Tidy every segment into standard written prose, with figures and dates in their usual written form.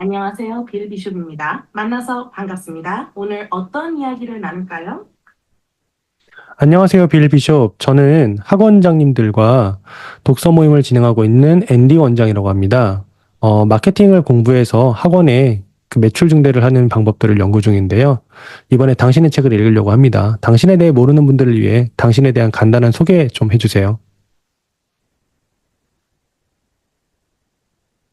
안녕하세요. 빌 비숍입니다. 만나서 반갑습니다. 오늘 어떤 이야기를 나눌까요? 안녕하세요, 빌 비숍. 저는 학원장님들과 독서 모임을 진행하고 있는 앤디 원장이라고 합니다. 마케팅을 공부해서 학원에 그 매출 증대를 하는 방법들을 연구 중인데요. 이번에 당신의 책을 읽으려고 합니다. 당신에 대해 모르는 분들을 위해 당신에 대한 간단한 소개 좀 해주세요.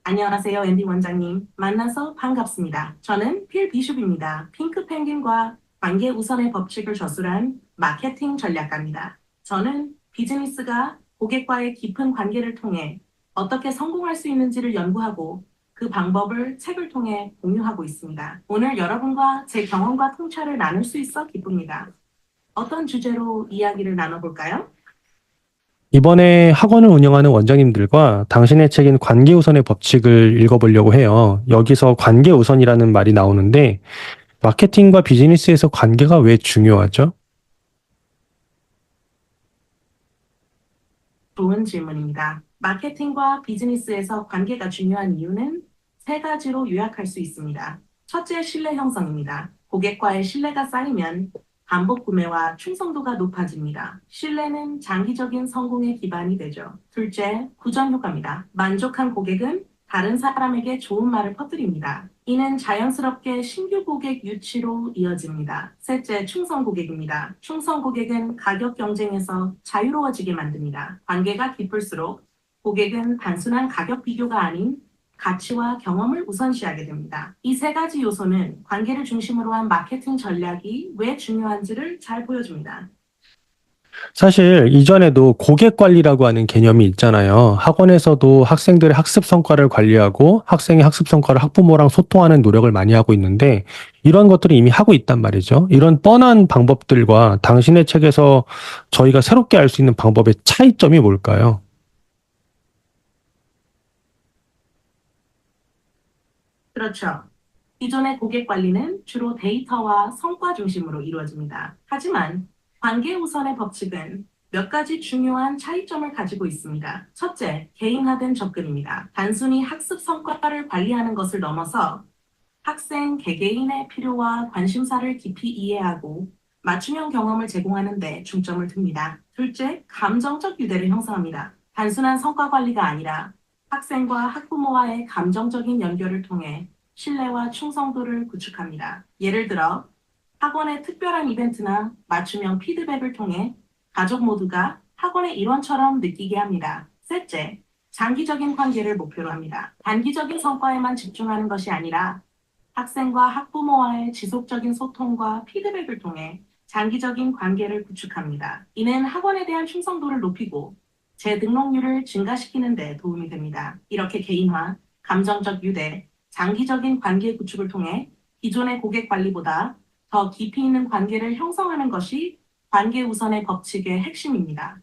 안녕하세요. 앤디 원장님. 만나서 반갑습니다. 저는 필 비숍입니다. 핑크 펭귄과 관계 우선의 법칙을 저술한 마케팅 전략가입니다. 저는 비즈니스가 고객과의 깊은 관계를 통해 어떻게 성공할 수 있는지를 연구하고 그 방법을 책을 통해 공유하고 있습니다. 오늘 여러분과 제 경험과 통찰을 나눌 수 있어 기쁩니다. 어떤 주제로 이야기를 나눠볼까요? 이번에 학원을 운영하는 원장님들과 당신의 책인 관계 우선의 법칙을 읽어보려고 해요. 여기서 관계 우선이라는 말이 나오는데 마케팅과 비즈니스에서 관계가 왜 중요하죠? 좋은 질문입니다. 마케팅과 비즈니스에서 관계가 중요한 이유는 세 가지로 요약할 수 있습니다. 첫째, 신뢰 형성입니다. 고객과의 신뢰가 쌓이면 반복 구매와 충성도가 높아집니다. 신뢰는 장기적인 성공의 기반이 되죠. 둘째, 구전 효과입니다. 만족한 고객은 다른 사람에게 좋은 말을 퍼뜨립니다. 이는 자연스럽게 신규 고객 유치로 이어집니다. 셋째, 충성 고객입니다. 충성 고객은 가격 경쟁에서 자유로워지게 만듭니다. 관계가 깊을수록 고객은 단순한 가격 비교가 아닌 가치와 경험을 우선시하게 됩니다. 이 세 가지 요소는 관계를 중심으로 한 마케팅 전략이 왜 중요한지를 잘 보여줍니다. 사실 이전에도 고객 관리라고 하는 개념이 있잖아요. 학원에서도 학생들의 학습 성과를 관리하고 학생의 학습 성과를 학부모랑 소통하는 노력을 많이 하고 있는데 이런 것들을 이미 하고 있단 말이죠. 이런 뻔한 방법들과 당신의 책에서 저희가 새롭게 알 수 있는 방법의 차이점이 뭘까요? 그렇죠. 기존의 고객 관리는 주로 데이터와 성과 중심으로 이루어집니다. 하지만 관계 우선의 법칙은 몇 가지 중요한 차이점을 가지고 있습니다. 첫째, 개인화된 접근입니다. 단순히 학습 성과를 관리하는 것을 넘어서 학생 개개인의 필요와 관심사를 깊이 이해하고 맞춤형 경험을 제공하는 데 중점을 둡니다. 둘째, 감정적 유대를 형성합니다. 단순한 성과 관리가 아니라 학생과 학부모와의 감정적인 연결을 통해 신뢰와 충성도를 구축합니다. 예를 들어 학원의 특별한 이벤트나 맞춤형 피드백을 통해 가족 모두가 학원의 일원처럼 느끼게 합니다. 셋째, 장기적인 관계를 목표로 합니다. 단기적인 성과에만 집중하는 것이 아니라 학생과 학부모와의 지속적인 소통과 피드백을 통해 장기적인 관계를 구축합니다. 이는 학원에 대한 충성도를 높이고 재등록률을 증가시키는 데 도움이 됩니다. 이렇게 개인화, 감정적 유대, 장기적인 관계 구축을 통해 기존의 고객 관리보다 더 깊이 있는 관계를 형성하는 것이 관계 우선의 법칙의 핵심입니다.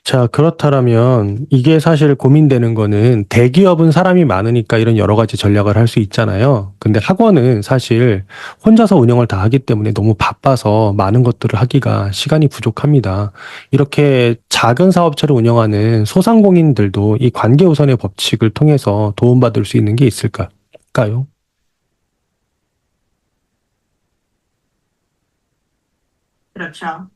자, 그렇다면 이게 사실 고민되는 거는 대기업은 사람이 많으니까 이런 여러 가지 전략을 할 수 있잖아요. 근데 학원은 사실 혼자서 운영을 다 하기 때문에 너무 바빠서 많은 것들을 하기가 시간이 부족합니다. 이렇게 작은 사업체를 운영하는 소상공인들도 이 관계 우선의 법칙을 통해서 도움받을 수 있는 게 있을까요? 그렇죠.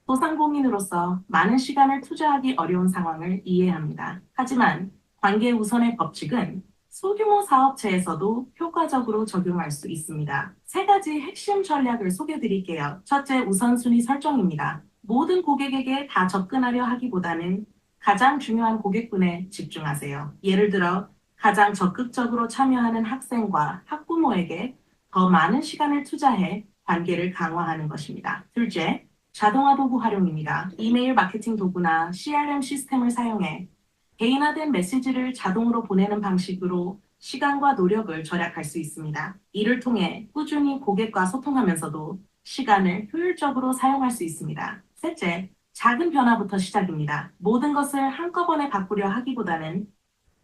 소상공인으로서 많은 시간을 투자하기 어려운 상황을 이해합니다. 하지만 관계 우선의 법칙은 소규모 사업체에서도 효과적으로 적용할 수 있습니다. 세 가지 핵심 전략을 소개해 드릴게요. 첫째, 우선순위 설정입니다. 모든 고객에게 다 접근하려 하기보다는 가장 중요한 고객군에 집중하세요. 예를 들어 가장 적극적으로 참여하는 학생과 학부모에게 더 많은 시간을 투자해 관계를 강화하는 것입니다. 둘째, 자동화 도구 활용입니다. 이메일 마케팅 도구나 CRM 시스템을 사용해 개인화된 메시지를 자동으로 보내는 방식으로 시간과 노력을 절약할 수 있습니다. 이를 통해 꾸준히 고객과 소통하면서도 시간을 효율적으로 사용할 수 있습니다. 셋째, 작은 변화부터 시작입니다. 모든 것을 한꺼번에 바꾸려 하기보다는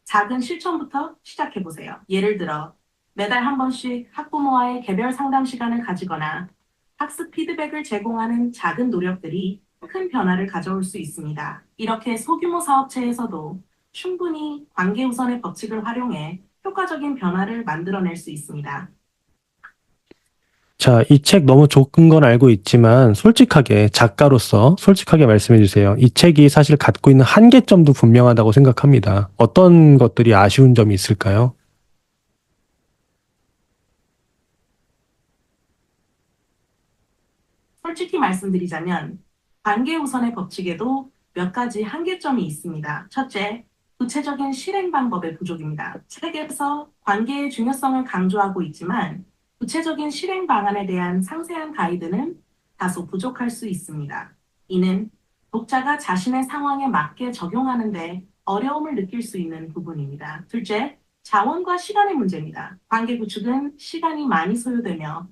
작은 실천부터 시작해 보세요. 예를 들어 매달 한 번씩 학부모와의 개별 상담 시간을 가지거나 학습 피드백을 제공하는 작은 노력들이 큰 변화를 가져올 수 있습니다. 이렇게 소규모 사업체에서도 충분히 관계 우선의 법칙을 활용해 효과적인 변화를 만들어낼 수 있습니다. 자, 이 책 너무 좋은 건 알고 있지만 솔직하게 작가로서 솔직하게 말씀해 주세요. 이 책이 사실 갖고 있는 한계점도 분명하다고 생각합니다. 어떤 것들이 아쉬운 점이 있을까요? 솔직히 말씀드리자면 관계 우선의 법칙에도 몇 가지 한계점이 있습니다. 첫째, 구체적인 실행 방법의 부족입니다. 책에서 관계의 중요성을 강조하고 있지만 구체적인 실행 방안에 대한 상세한 가이드는 다소 부족할 수 있습니다. 이는 독자가 자신의 상황에 맞게 적용하는데 어려움을 느낄 수 있는 부분입니다. 둘째, 자원과 시간의 문제입니다. 관계 구축은 시간이 많이 소요되며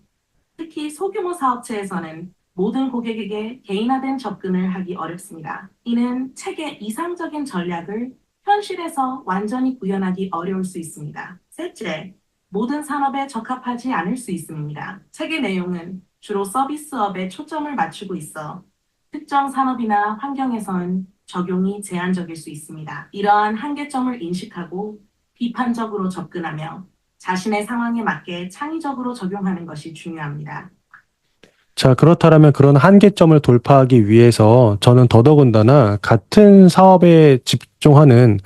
특히 소규모 사업체에서는 모든 고객에게 개인화된 접근을 하기 어렵습니다. 이는 책의 이상적인 전략을 현실에서 완전히 구현하기 어려울 수 있습니다. 셋째, 모든 산업에 적합하지 않을 수 있습니다. 책의 내용은 주로 서비스업에 초점을 맞추고 있어 특정 산업이나 환경에선 적용이 제한적일 수 있습니다. 이러한 한계점을 인식하고 비판적으로 접근하며 자신의 상황에 맞게 창의적으로 적용하는 것이 중요합니다. 자, 그렇다면 그런 한계점을 돌파하기 위해서 저는 더더군다나 같은 사업에 집중하는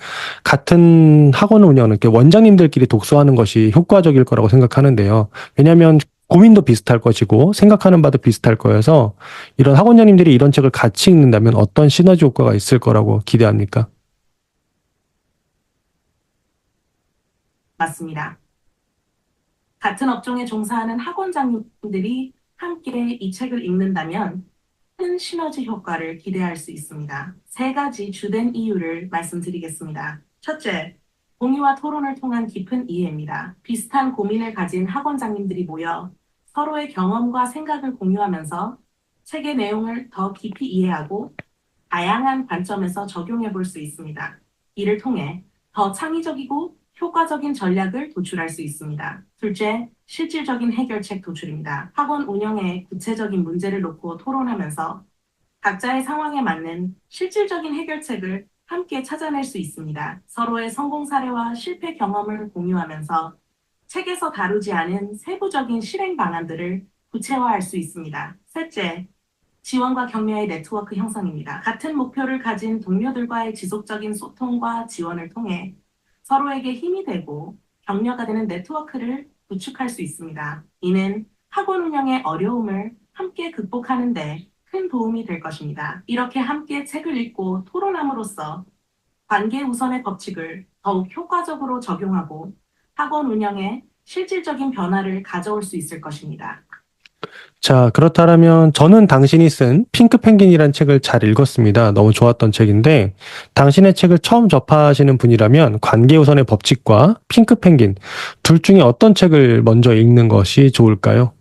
같은 학원 운영은 이렇게 원장님들끼리 독서하는 것이 효과적일 거라고 생각하는데요. 왜냐하면 고민도 비슷할 것이고 생각하는 바도 비슷할 거여서 이런 학원장님들이 이런 책을 같이 읽는다면 어떤 시너지 효과가 있을 거라고 기대합니까? 맞습니다. 같은 업종에 종사하는 학원장님들이 함께 이 책을 읽는다면 큰 시너지 효과를 기대할 수 있습니다. 세 가지 주된 이유를 말씀드리겠습니다. 첫째, 공유와 토론을 통한 깊은 이해입니다. 비슷한 고민을 가진 학원장님들이 모여 서로의 경험과 생각을 공유하면서 책의 내용을 더 깊이 이해하고 다양한 관점에서 적용해 볼 수 있습니다. 이를 통해 더 창의적이고 효과적인 전략을 도출할 수 있습니다. 둘째, 실질적인 해결책 도출입니다. 학원 운영에 구체적인 문제를 놓고 토론하면서 각자의 상황에 맞는 실질적인 해결책을 함께 찾아낼 수 있습니다. 서로의 성공 사례와 실패 경험을 공유하면서 책에서 다루지 않은 세부적인 실행 방안들을 구체화할 수 있습니다. 셋째, 지원과 격려의 네트워크 형성입니다. 같은 목표를 가진 동료들과의 지속적인 소통과 지원을 통해 서로에게 힘이 되고 격려가 되는 네트워크를 구축할 수 있습니다. 이는 학원 운영의 어려움을 함께 극복하는 데 큰 도움이 될 것입니다. 이렇게 함께 책을 읽고 토론함으로써 관계 우선의 법칙을 더욱 효과적으로 적용하고 학원 운영에 실질적인 변화를 가져올 수 있을 것입니다. 자, 그렇다면 저는 당신이 쓴 핑크 펭귄이라는 책을 잘 읽었습니다. 너무 좋았던 책인데, 당신의 책을 처음 접하시는 분이라면 관계우선의 법칙과 핑크 펭귄 둘 중에 어떤 책을 먼저 읽는 것이 좋을까요?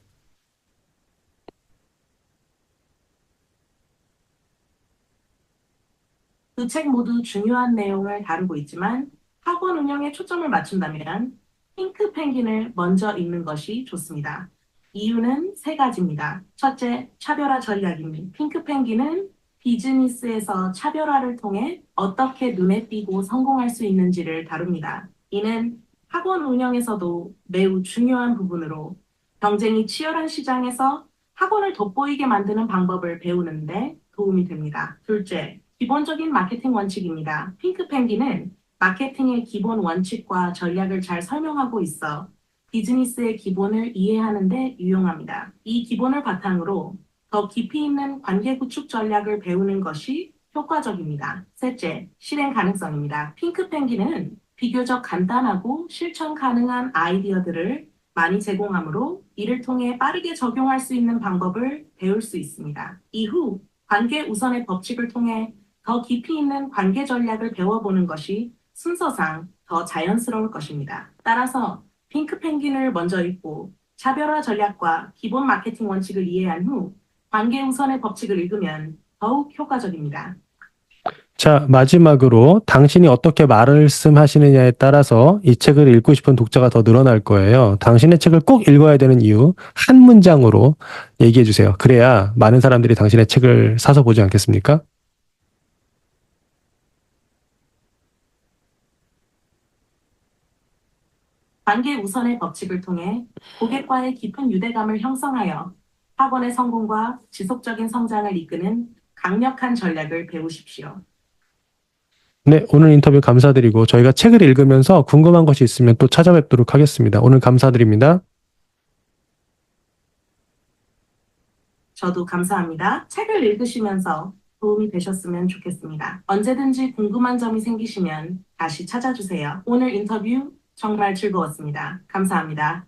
두 책 모두 중요한 내용을 다루고 있지만 학원 운영에 초점을 맞춘다면 핑크 펭귄을 먼저 읽는 것이 좋습니다. 이유는 세 가지입니다. 첫째, 차별화 전략입니다. 핑크 펭귄은 비즈니스에서 차별화를 통해 어떻게 눈에 띄고 성공할 수 있는지를 다룹니다. 이는 학원 운영에서도 매우 중요한 부분으로 경쟁이 치열한 시장에서 학원을 돋보이게 만드는 방법을 배우는데 도움이 됩니다. 둘째, 기본적인 마케팅 원칙입니다. 핑크 펭귄은 마케팅의 기본 원칙과 전략을 잘 설명하고 있어 비즈니스의 기본을 이해하는 데 유용합니다. 이 기본을 바탕으로 더 깊이 있는 관계 구축 전략을 배우는 것이 효과적입니다. 셋째, 실행 가능성입니다. 핑크 펭귄은 비교적 간단하고 실천 가능한 아이디어들을 많이 제공하므로 이를 통해 빠르게 적용할 수 있는 방법을 배울 수 있습니다. 이후 관계 우선의 법칙을 통해 더 깊이 있는 관계 전략을 배워보는 것이 순서상 더 자연스러울 것입니다. 따라서 핑크 펭귄을 먼저 읽고 차별화 전략과 기본 마케팅 원칙을 이해한 후 관계 우선의 법칙을 읽으면 더욱 효과적입니다. 자, 마지막으로 당신이 어떻게 말씀하시느냐에 따라서 이 책을 읽고 싶은 독자가 더 늘어날 거예요. 당신의 책을 꼭 읽어야 되는 이유 한 문장으로 얘기해 주세요. 그래야 많은 사람들이 당신의 책을 사서 보지 않겠습니까? 관계 우선의 법칙을 통해 고객과의 깊은 유대감을 형성하여 학원의 성공과 지속적인 성장을 이끄는 강력한 전략을 배우십시오. 네, 오늘 인터뷰 감사드리고 저희가 책을 읽으면서 궁금한 것이 있으면 또 찾아뵙도록 하겠습니다. 오늘 감사드립니다. 저도 감사합니다. 책을 읽으시면서 도움이 되셨으면 좋겠습니다. 언제든지 궁금한 점이 생기시면 다시 찾아주세요. 오늘 인터뷰 정말 즐거웠습니다. 감사합니다.